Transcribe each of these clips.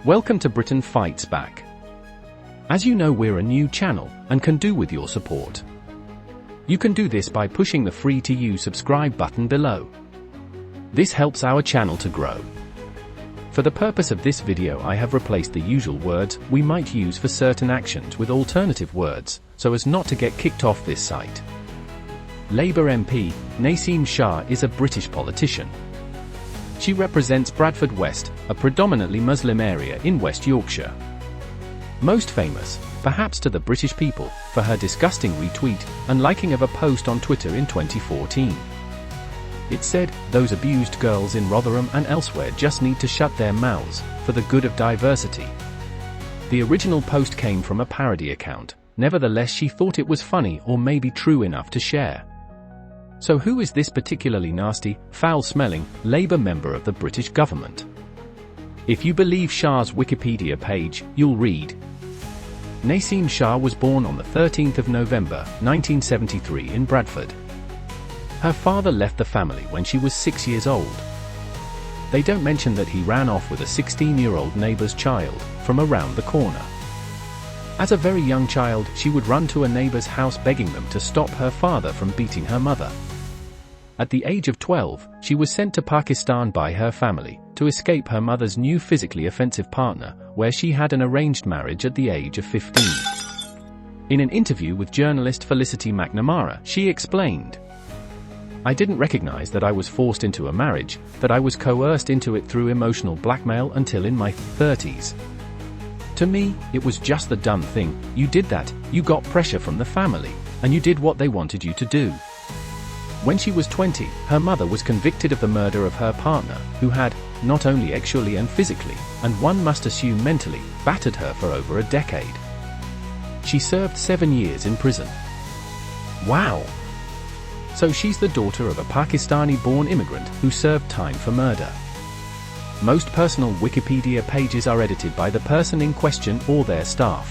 Welcome to Britain Fights Back. As you know, we're a new channel and can do with your support. You can do this by pushing the free-to-use subscribe button below. This helps our channel to grow. For the purpose of this video, I have replaced the usual words we might use for certain actions with alternative words, so as not to get kicked off this site. Labour MP, Naseem Shah is a British politician. She represents Bradford West, a predominantly Muslim area in West Yorkshire. Most famous, perhaps to the British people, for her disgusting retweet and liking of a post on Twitter in 2014. It said, "Those abused girls in Rotherham and elsewhere just need to shut their mouths, for the good of diversity." The original post came from a parody account, nevertheless she thought it was funny or maybe true enough to share. So who is this particularly nasty, foul-smelling, Labour member of the British government? If you believe Shah's Wikipedia page, you'll read, Naseem Shah was born on the 13th of November, 1973 in Bradford. Her father left the family when she was 6 years old. They don't mention that he ran off with a 16-year-old neighbour's child, from around the corner. As a very young child, she would run to a neighbour's house begging them to stop her father from beating her mother. At the age of 12, she was sent to Pakistan by her family, to escape her mother's new physically offensive partner, where she had an arranged marriage at the age of 15. In an interview with journalist Felicity McNamara, she explained, "I didn't recognize that I was forced into a marriage, that I was coerced into it through emotional blackmail until in my 30s. To me, it was just the dumb thing. You did that, you got pressure from the family, and you did what they wanted you to do." When she was 20, her mother was convicted of the murder of her partner, who had, not only sexually and physically, and one must assume mentally, battered her for over a decade. She served 7 years in prison. Wow! So she's the daughter of a Pakistani-born immigrant who served time for murder. Most personal Wikipedia pages are edited by the person in question or their staff.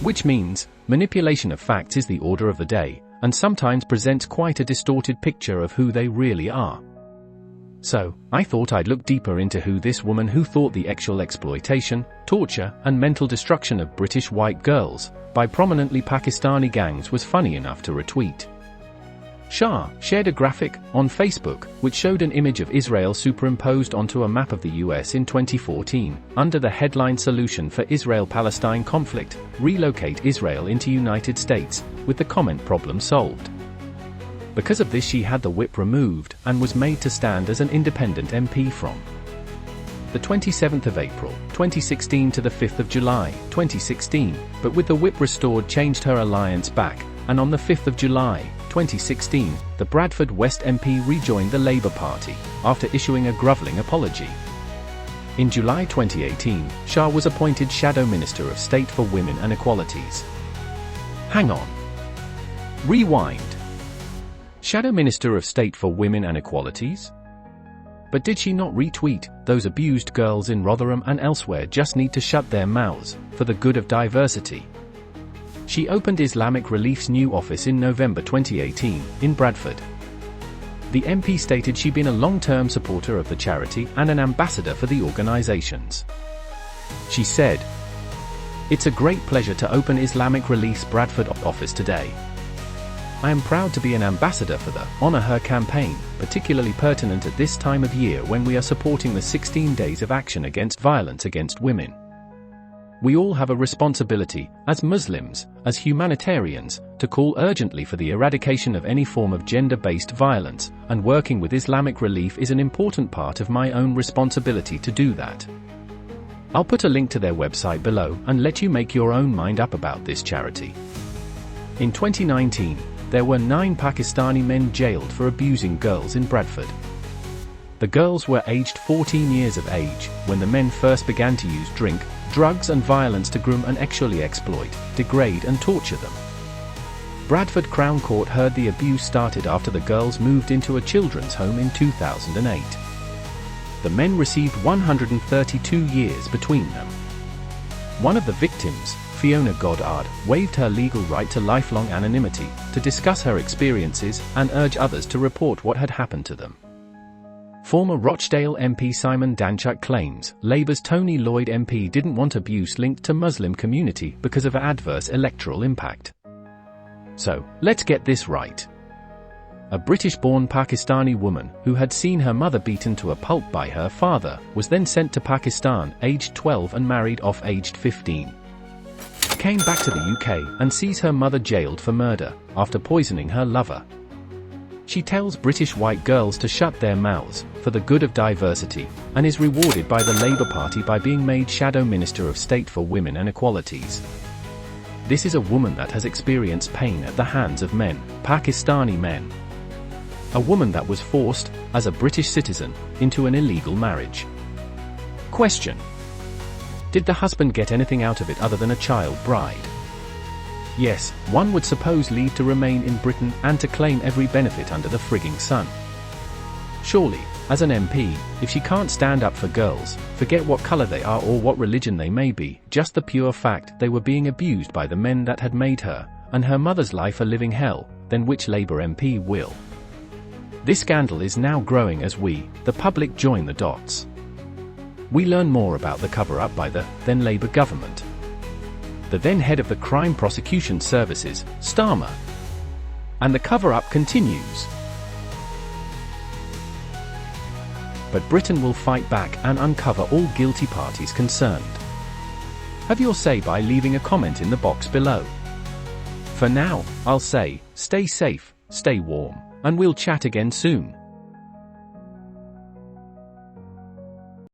Which means, manipulation of facts is the order of the day, and sometimes presents quite a distorted picture of who they really are. So, I thought I'd look deeper into who this woman who thought the sexual exploitation, torture, and mental destruction of British white girls, by prominently Pakistani gangs was funny enough to retweet. Shah shared a graphic on Facebook, which showed an image of Israel superimposed onto a map of the US in 2014, under the headline "Solution for Israel-Palestine Conflict, Relocate Israel into United States," with the comment "Problem solved." Because of this she had the whip removed, and was made to stand as an independent MP from the 27th of April, 2016 to the 5th of July, 2016, but with the whip restored changed her alliance back, and on the 5th of July, 2016, the Bradford West MP rejoined the Labour Party, after issuing a grovelling apology. In July 2018, Shah was appointed Shadow Minister of State for Women and Equalities. Hang on. Rewind. Shadow Minister of State for Women and Equalities? But did she not retweet, "Those abused girls in Rotherham and elsewhere just need to shut their mouths, for the good of diversity"? She opened Islamic Relief's new office in November 2018, in Bradford. The MP stated she'd been a long-term supporter of the charity and an ambassador for the organisations. She said, "It's a great pleasure to open Islamic Relief's Bradford office today. I am proud to be an ambassador for the Honour Her campaign, particularly pertinent at this time of year when we are supporting the 16 days of action against violence against women. We all have a responsibility, as Muslims, as humanitarians, to call urgently for the eradication of any form of gender-based violence, and working with Islamic Relief is an important part of my own responsibility to do that." I'll put a link to their website below and let you make your own mind up about this charity. In 2019, there were 9 Pakistani men jailed for abusing girls in Bradford. The girls were aged 14 years of age when the men first began to use drink, drugs and violence to groom and sexually exploit, degrade and torture them. Bradford Crown Court heard the abuse started after the girls moved into a children's home in 2008. The men received 132 years between them. One of the victims, Fiona Goddard, waived her legal right to lifelong anonymity, to discuss her experiences and urge others to report what had happened to them. Former Rochdale MP Simon Danchuk claims Labour's Tony Lloyd MP didn't want abuse linked to Muslim community because of adverse electoral impact. So, let's get this right. A British-born Pakistani woman, who had seen her mother beaten to a pulp by her father, was then sent to Pakistan, aged 12 and married off aged 15. Came back to the UK and sees her mother jailed for murder, after poisoning her lover. She tells British white girls to shut their mouths, for the good of diversity, and is rewarded by the Labour Party by being made Shadow Minister of State for Women and Equalities. This is a woman that has experienced pain at the hands of men, Pakistani men. A woman that was forced, as a British citizen, into an illegal marriage. Question: did the husband get anything out of it other than a child bride? Yes, one would suppose leave to remain in Britain and to claim every benefit under the frigging sun. Surely, as an MP, if she can't stand up for girls, forget what colour they are or what religion they may be, just the pure fact they were being abused by the men that had made her, and her mother's life a living hell, then which Labour MP will? This scandal is now growing as we, the public, join the dots. We learn more about the cover-up by the then Labour government. The then head of the Crime Prosecution Services, Starmer. And the cover-up continues. But Britain will fight back and uncover all guilty parties concerned. Have your say by leaving a comment in the box below. For now, I'll say, stay safe, stay warm, and we'll chat again soon.